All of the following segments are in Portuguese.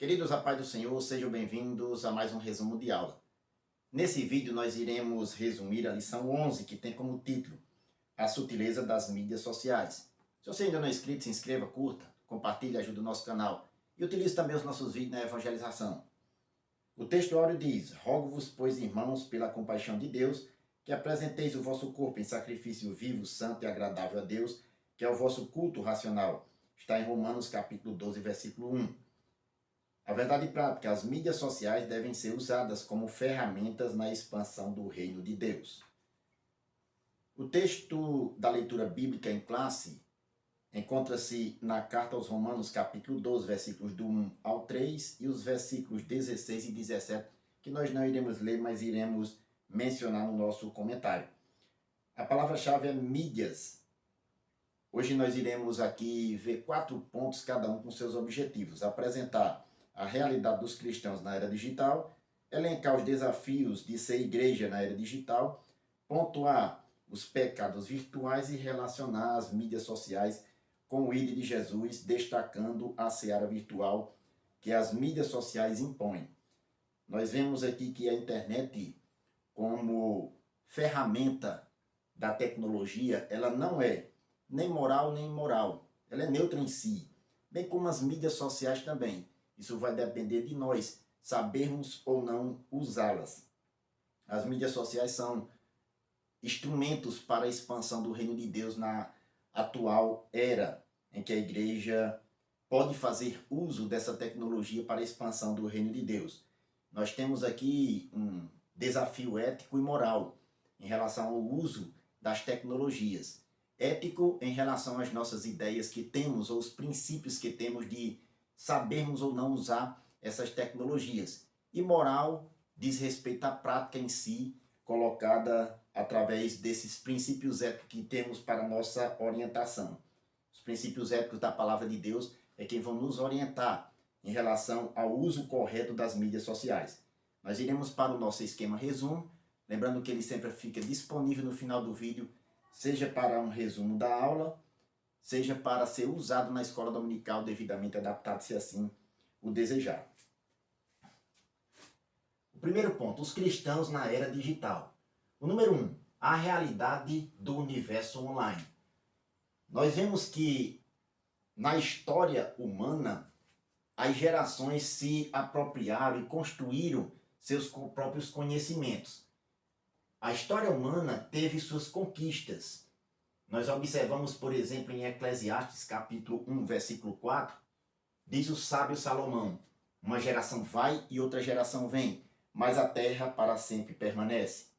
Queridos, a paz do Senhor, sejam bem-vindos a mais um resumo de aula. Nesse vídeo nós iremos resumir a lição 11, que tem como título A Sutileza das Mídias Sociais. Se você ainda não é inscrito, se inscreva, curta, compartilhe, ajude o nosso canal e utilize também os nossos vídeos na evangelização. O texto áureo diz: Rogo-vos, pois, irmãos, pela compaixão de Deus, que apresenteis o vosso corpo em sacrifício vivo, santo e agradável a Deus, que é o vosso culto racional. Está em Romanos capítulo 12, versículo 1. A verdade prática, as mídias sociais devem ser usadas como ferramentas na expansão do reino de Deus. O texto da leitura bíblica em classe encontra-se na carta aos Romanos, capítulo 12, versículos do 1 ao 3 e os versículos 16 e 17, que nós não iremos ler, mas iremos mencionar no nosso comentário. A palavra-chave é mídias. Hoje nós iremos aqui ver 4 pontos, cada um com seus objetivos. Apresentar a realidade dos cristãos na era digital, elencar os desafios de ser igreja na era digital, pontuar os pecados virtuais e relacionar as mídias sociais com o ID de Jesus, destacando a seara virtual que as mídias sociais impõem. Nós vemos aqui que a internet, como ferramenta da tecnologia, ela não é nem moral nem imoral, ela é neutra em si, bem como as mídias sociais também. Isso vai depender de nós sabermos ou não usá-las. As mídias sociais são instrumentos para a expansão do reino de Deus na atual era, em que a igreja pode fazer uso dessa tecnologia para a expansão do reino de Deus. Nós temos aqui um desafio ético e moral em relação ao uso das tecnologias. Ético em relação às nossas ideias que temos, ou os princípios que temos de sabermos ou não usar essas tecnologias. E moral diz respeito à prática em si, colocada através desses princípios éticos que temos para a nossa orientação. Os princípios éticos da palavra de Deus é quem vão nos orientar em relação ao uso correto das mídias sociais. Nós iremos para o nosso esquema resumo, lembrando que ele sempre fica disponível no final do vídeo, seja para um resumo da aula, seja para ser usado na escola dominical devidamente adaptado, se assim o desejar. O primeiro ponto, os cristãos na era digital. O número 1, a realidade do universo online. Nós vemos que na história humana, as gerações se apropriaram e construíram seus próprios conhecimentos. A história humana teve suas conquistas. Nós observamos, por exemplo, em Eclesiastes, capítulo 1, versículo 4, diz o sábio Salomão: uma geração vai e outra geração vem, mas a terra para sempre permanece.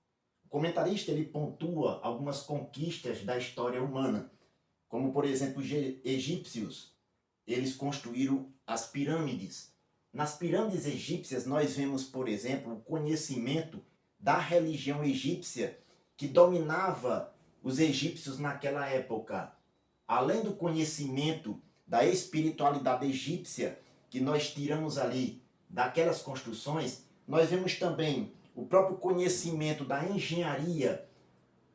O comentarista ele pontua algumas conquistas da história humana, como, por exemplo, os egípcios. Eles construíram as pirâmides. Nas pirâmides egípcias, nós vemos, por exemplo, o conhecimento da religião egípcia que dominava os egípcios naquela época. Além do conhecimento da espiritualidade egípcia que nós tiramos ali daquelas construções, nós vemos também o próprio conhecimento da engenharia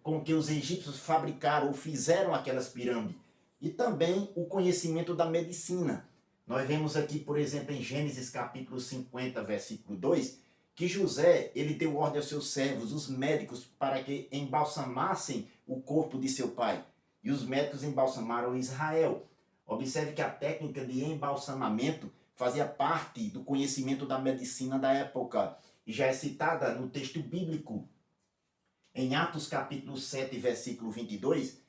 com que os egípcios fabricaram ou fizeram aquelas pirâmides, e também o conhecimento da medicina. Nós vemos aqui, por exemplo, em Gênesis capítulo 50, versículo 2, que José ele deu ordem aos seus servos, os médicos, para que embalsamassem o corpo de seu pai. E os médicos embalsamaram Israel. Observe que a técnica de embalsamamento fazia parte do conhecimento da medicina da época e já é citada no texto bíblico. Em Atos capítulo 7, versículo 22,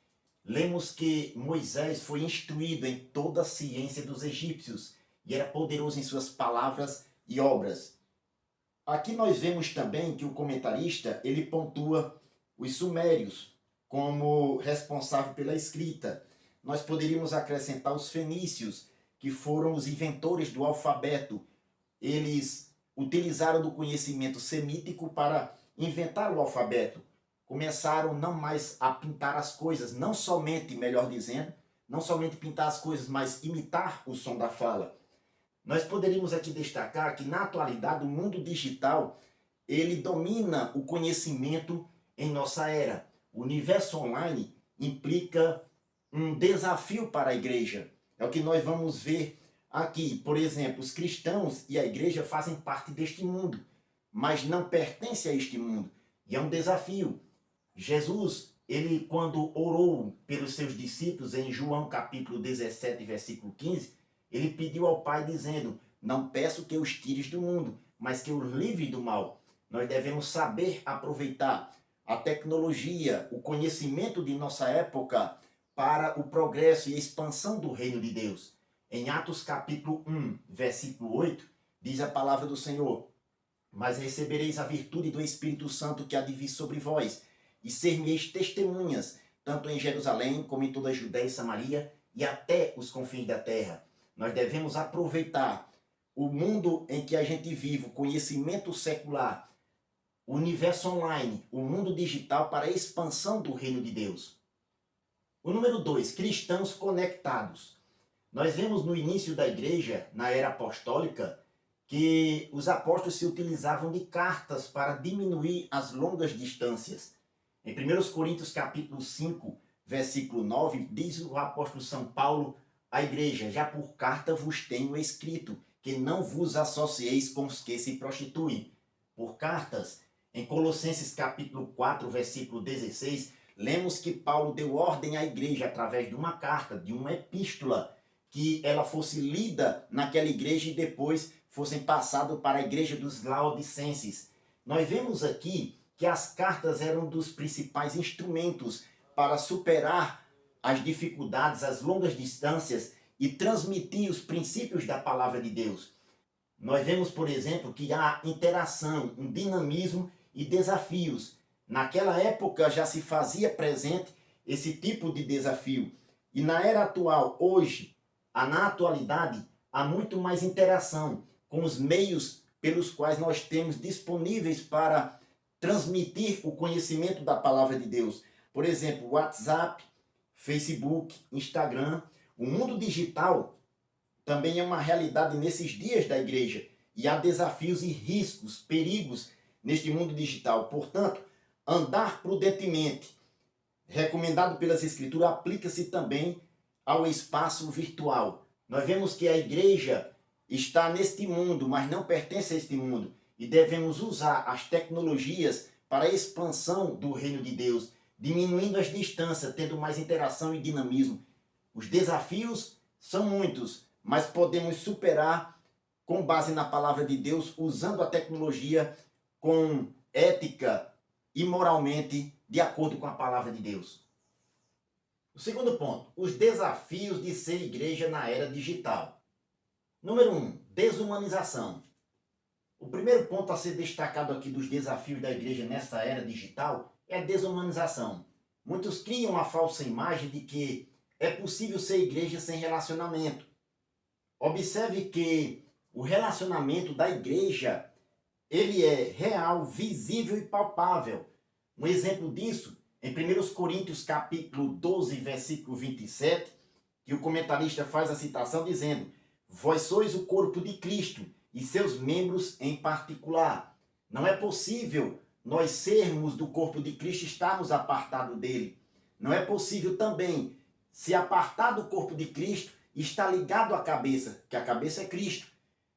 lemos que Moisés foi instruído em toda a ciência dos egípcios e era poderoso em suas palavras e obras. Aqui nós vemos também que o comentarista ele pontua os sumérios como responsável pela escrita. Nós poderíamos acrescentar os fenícios, que foram os inventores do alfabeto. Eles utilizaram do conhecimento semítico para inventar o alfabeto. Começaram não mais a pintar as coisas, não somente, melhor dizendo, não somente pintar as coisas, mas imitar o som da fala. Nós poderíamos aqui destacar que na atualidade o mundo digital ele domina o conhecimento em nossa era. O universo online implica um desafio para a igreja. É o que nós vamos ver aqui, por exemplo, os cristãos e a igreja fazem parte deste mundo, mas não pertencem a este mundo. E é um desafio. Jesus, ele quando orou pelos seus discípulos em João capítulo 17, versículo 15, ele pediu ao Pai dizendo: não peço que os tires do mundo, mas que os livre do mal. Nós devemos saber aproveitar a tecnologia, o conhecimento de nossa época para o progresso e a expansão do reino de Deus. Em Atos capítulo 1, versículo 8, diz a palavra do Senhor: mas recebereis a virtude do Espírito Santo que há de vir sobre vós, e ser-me-eis testemunhas, tanto em Jerusalém como em toda a Judéia e Samaria, e até os confins da terra. Nós devemos aproveitar o mundo em que a gente vive, o conhecimento secular, o universo online, o mundo digital para a expansão do reino de Deus. O número 2, cristãos conectados. Nós vemos no início da igreja, na era apostólica, que os apóstolos se utilizavam de cartas para diminuir as longas distâncias. Em 1 Coríntios capítulo 5, versículo 9, diz o apóstolo São Paulo à igreja: já por carta vos tenho escrito, que não vos associeis com os que se prostituem. Por cartas. Em Colossenses capítulo 4, versículo 16, lemos que Paulo deu ordem à igreja através de uma carta, de uma epístola, que ela fosse lida naquela igreja e depois fossem passados para a igreja dos Laodicenses. Nós vemos aqui que as cartas eram dos principais instrumentos para superar as dificuldades, as longas distâncias e transmitir os princípios da palavra de Deus. Nós vemos, por exemplo, que há interação, um dinamismo e desafios. Naquela época já se fazia presente esse tipo de desafio. E na era atual, hoje, na atualidade, há muito mais interação com os meios pelos quais nós temos disponíveis para transmitir o conhecimento da palavra de Deus. Por exemplo, WhatsApp, Facebook, Instagram. O mundo digital também é uma realidade nesses dias da igreja. E há desafios e riscos, perigos neste mundo digital. Portanto, andar prudentemente, recomendado pelas Escrituras, aplica-se também ao espaço virtual. Nós vemos que a igreja está neste mundo, mas não pertence a este mundo. E devemos usar as tecnologias para a expansão do reino de Deus, diminuindo as distâncias, tendo mais interação e dinamismo. Os desafios são muitos, mas podemos superar com base na palavra de Deus, usando a tecnologia com ética e moralmente de acordo com a palavra de Deus. O segundo ponto, os desafios de ser igreja na era digital. Número 1, desumanização. O primeiro ponto a ser destacado aqui dos desafios da igreja nessa era digital é a desumanização. Muitos criam a falsa imagem de que é possível ser igreja sem relacionamento. Observe que o relacionamento da igreja, ele é real, visível e palpável. Um exemplo disso, em 1 Coríntios capítulo 12, versículo 27, que o comentarista faz a citação dizendo: vós sois o corpo de Cristo e seus membros em particular. Não é possível nós sermos do corpo de Cristo e estarmos apartados dele. Não é possível também se apartar do corpo de Cristo e estar ligado à cabeça, que a cabeça é Cristo.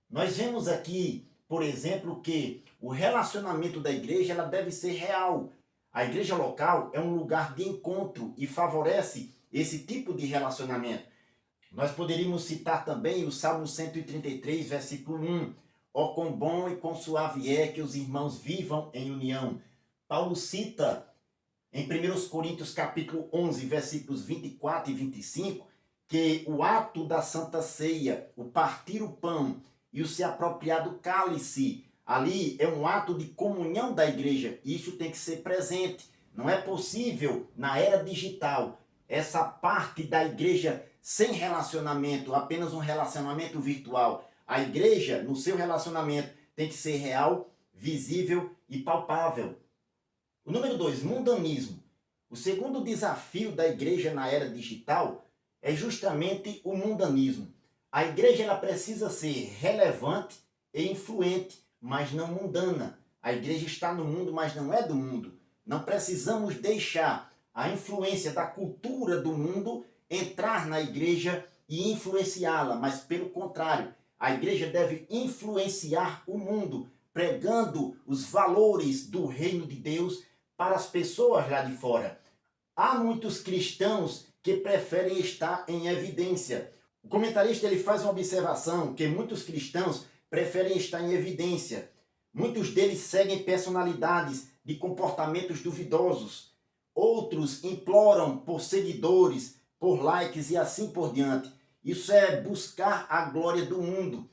Nós vemos aqui, por exemplo, que o relacionamento da igreja ela deve ser real. A igreja local é um lugar de encontro e favorece esse tipo de relacionamento. Nós poderíamos citar também o Salmo 133, versículo 1. Ó, quão bom e quão suave é que os irmãos vivam em união. Paulo cita em 1 Coríntios capítulo 11, versículos 24 e 25, que o ato da Santa Ceia, o partir o pão e o se apropriar do cálice, ali é um ato de comunhão da igreja. Isso tem que ser presente. Não é possível, na era digital, essa parte da igreja sem relacionamento, apenas um relacionamento virtual. A igreja, no seu relacionamento, tem que ser real, visível e palpável. O número 2, mundanismo. O segundo desafio da igreja na era digital é justamente o mundanismo. A igreja ela precisa ser relevante e influente, mas não mundana. A igreja está no mundo, mas não é do mundo. Não precisamos deixar a influência da cultura do mundo entrar na igreja e influenciá-la, mas pelo contrário, a igreja deve influenciar o mundo, pregando os valores do reino de Deus para as pessoas lá de fora. Há muitos cristãos que preferem estar em evidência. O comentarista ele faz uma observação que muitos cristãos preferem estar em evidência. Muitos deles seguem personalidades de comportamentos duvidosos. Outros imploram por seguidores, por likes e assim por diante. Isso é buscar a glória do mundo.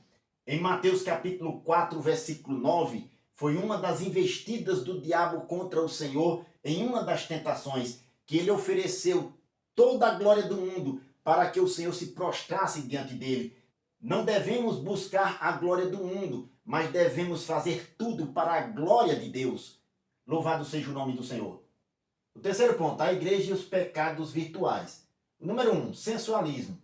Em Mateus capítulo 4, versículo 9, foi uma das investidas do diabo contra o Senhor em uma das tentações, que ele ofereceu toda a glória do mundo para que o Senhor se prostrasse diante dele. Não devemos buscar a glória do mundo, mas devemos fazer tudo para a glória de Deus. Louvado seja o nome do Senhor. O terceiro ponto, a igreja e os pecados virtuais. Número 1, sensualismo.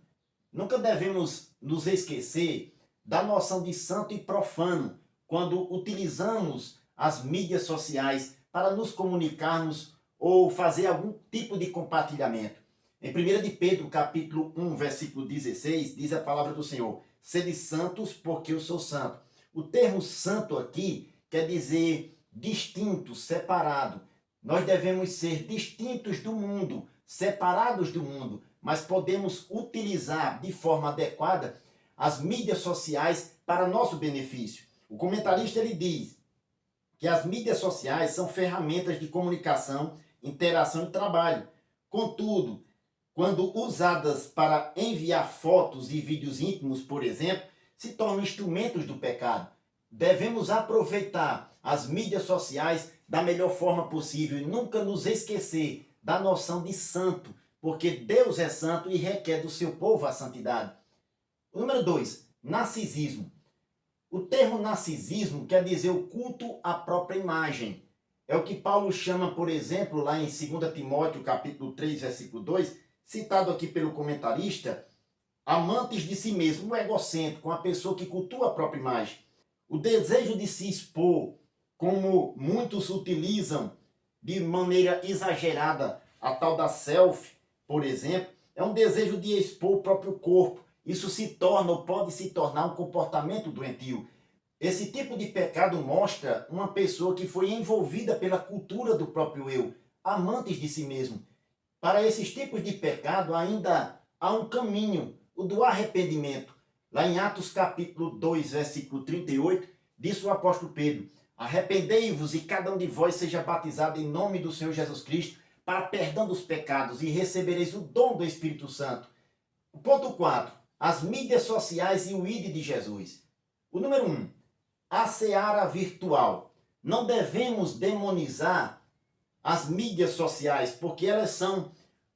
Nunca devemos nos esquecer da noção de santo e profano quando utilizamos as mídias sociais para nos comunicarmos ou fazer algum tipo de compartilhamento. Em 1 de Pedro, capítulo 1, versículo 16, diz a palavra do Senhor: sede santos, porque eu sou santo. O termo santo aqui quer dizer distinto, separado. Nós devemos ser distintos do mundo, separados do mundo, mas podemos utilizar de forma adequada as mídias sociais para nosso benefício. O comentarista ele diz que as mídias sociais são ferramentas de comunicação, interação e trabalho. Contudo, quando usadas para enviar fotos e vídeos íntimos, por exemplo, se tornam instrumentos do pecado. Devemos aproveitar as mídias sociais da melhor forma possível e nunca nos esquecer da noção de santo, porque Deus é santo e requer do seu povo a santidade. Número 2, narcisismo. O termo narcisismo quer dizer o culto à própria imagem. É o que Paulo chama, por exemplo, lá em 2 Timóteo, capítulo 3, versículo 2, citado aqui pelo comentarista, amantes de si mesmo, o egocêntrico, uma pessoa que cultua a própria imagem. O desejo de se expor, como muitos utilizam de maneira exagerada, a tal da selfie, por exemplo, é um desejo de expor o próprio corpo. Isso se torna ou pode se tornar um comportamento doentio. Esse tipo de pecado mostra uma pessoa que foi envolvida pela cultura do próprio eu, amantes de si mesmo. Para esses tipos de pecado ainda há um caminho, o do arrependimento. Lá em Atos capítulo 2, versículo 38, diz o apóstolo Pedro: arrependei-vos e cada um de vós seja batizado em nome do Senhor Jesus Cristo para perdão dos pecados e recebereis o dom do Espírito Santo. O ponto 4, as mídias sociais e o ID de Jesus. O número 1, a seara virtual. Não devemos demonizar as mídias sociais, porque elas são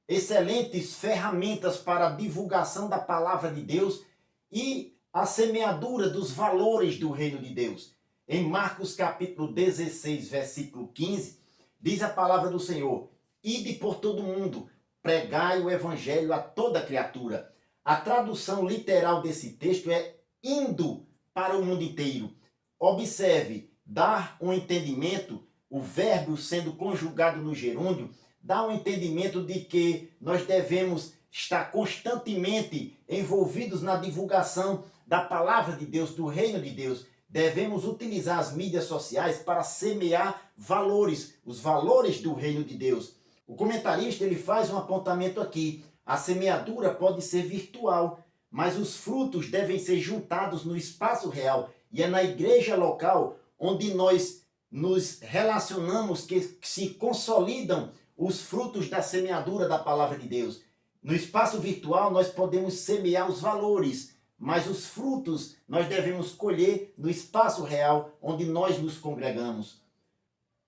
excelentes ferramentas para a divulgação da palavra de Deus e a semeadura dos valores do reino de Deus. Em Marcos capítulo 16, versículo 15, diz a palavra do Senhor: ide por todo mundo, pregai o evangelho a toda criatura. A tradução literal desse texto é indo para o mundo inteiro. Observe, dar um entendimento, o verbo sendo conjugado no gerúndio, dá um entendimento de que nós devemos estar constantemente envolvidos na divulgação da palavra de Deus, do reino de Deus. Devemos utilizar as mídias sociais para semear valores, os valores do reino de Deus. O comentarista ele faz um apontamento aqui. A semeadura pode ser virtual, mas os frutos devem ser juntados no espaço real. E é na igreja local onde nós nos relacionamos que se consolidam os frutos da semeadura da palavra de Deus. No espaço virtual nós podemos semear os valores, mas os frutos nós devemos colher no espaço real onde nós nos congregamos.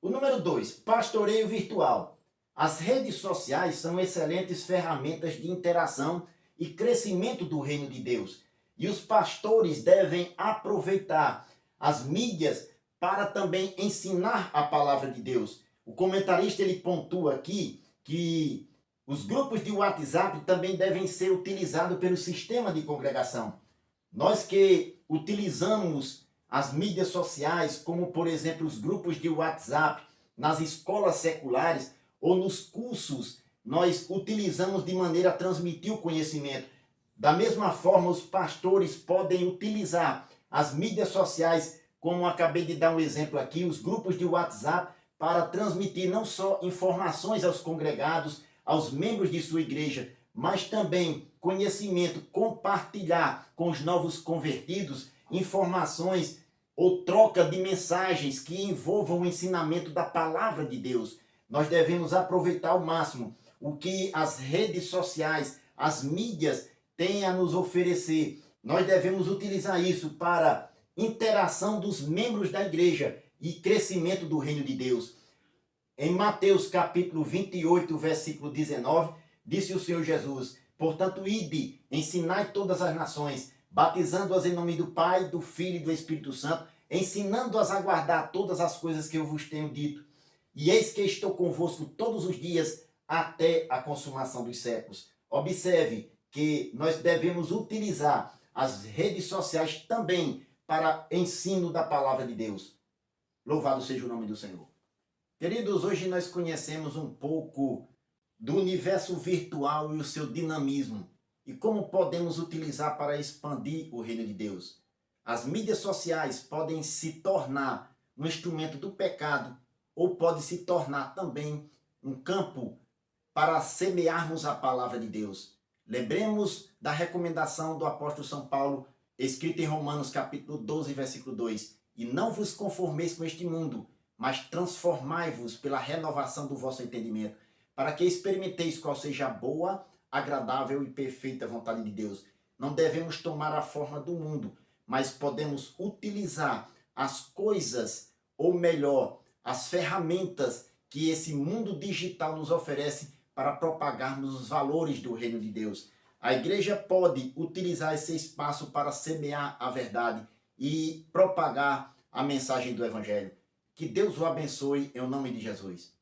O número 2, pastoreio virtual. As redes sociais são excelentes ferramentas de interação e crescimento do reino de Deus. E os pastores devem aproveitar as mídias para também ensinar a palavra de Deus. O comentarista ele pontua aqui que os grupos de WhatsApp também devem ser utilizados pelo sistema de congregação. Nós que utilizamos as mídias sociais, como por exemplo os grupos de WhatsApp, nas escolas seculares ou nos cursos, nós utilizamos de maneira a transmitir o conhecimento. Da mesma forma, os pastores podem utilizar as mídias sociais, como acabei de dar um exemplo aqui, os grupos de WhatsApp, para transmitir não só informações aos congregados, aos membros de sua igreja, mas também conhecimento, compartilhar com os novos convertidos informações ou troca de mensagens que envolvam o ensinamento da palavra de Deus. Nós devemos aproveitar ao máximo o que as redes sociais, as mídias têm a nos oferecer. Nós devemos utilizar isso para interação dos membros da igreja e crescimento do reino de Deus. Em Mateus capítulo 28, versículo 19, disse o Senhor Jesus: portanto, ide, ensinai todas as nações, batizando-as em nome do Pai, do Filho e do Espírito Santo, ensinando-as a guardar todas as coisas que eu vos tenho dito. E eis que estou convosco todos os dias até a consumação dos séculos. Observe que nós devemos utilizar as redes sociais também para ensino da palavra de Deus. Louvado seja o nome do Senhor. Queridos, hoje nós conhecemos um pouco do universo virtual e o seu dinamismo e como podemos utilizar para expandir o reino de Deus. As mídias sociais podem se tornar um instrumento do pecado ou pode se tornar também um campo para semearmos a palavra de Deus. Lembremos da recomendação do apóstolo São Paulo, escrita em Romanos capítulo 12, versículo 2. E não vos conformeis com este mundo, mas transformai-vos pela renovação do vosso entendimento, para que experimenteis qual seja a boa, agradável e perfeita vontade de Deus. Não devemos tomar a forma do mundo, mas podemos utilizar as coisas, ou melhor, as ferramentas que esse mundo digital nos oferece para propagarmos os valores do reino de Deus. A igreja pode utilizar esse espaço para semear a verdade e propagar a mensagem do Evangelho. Que Deus o abençoe em nome de Jesus.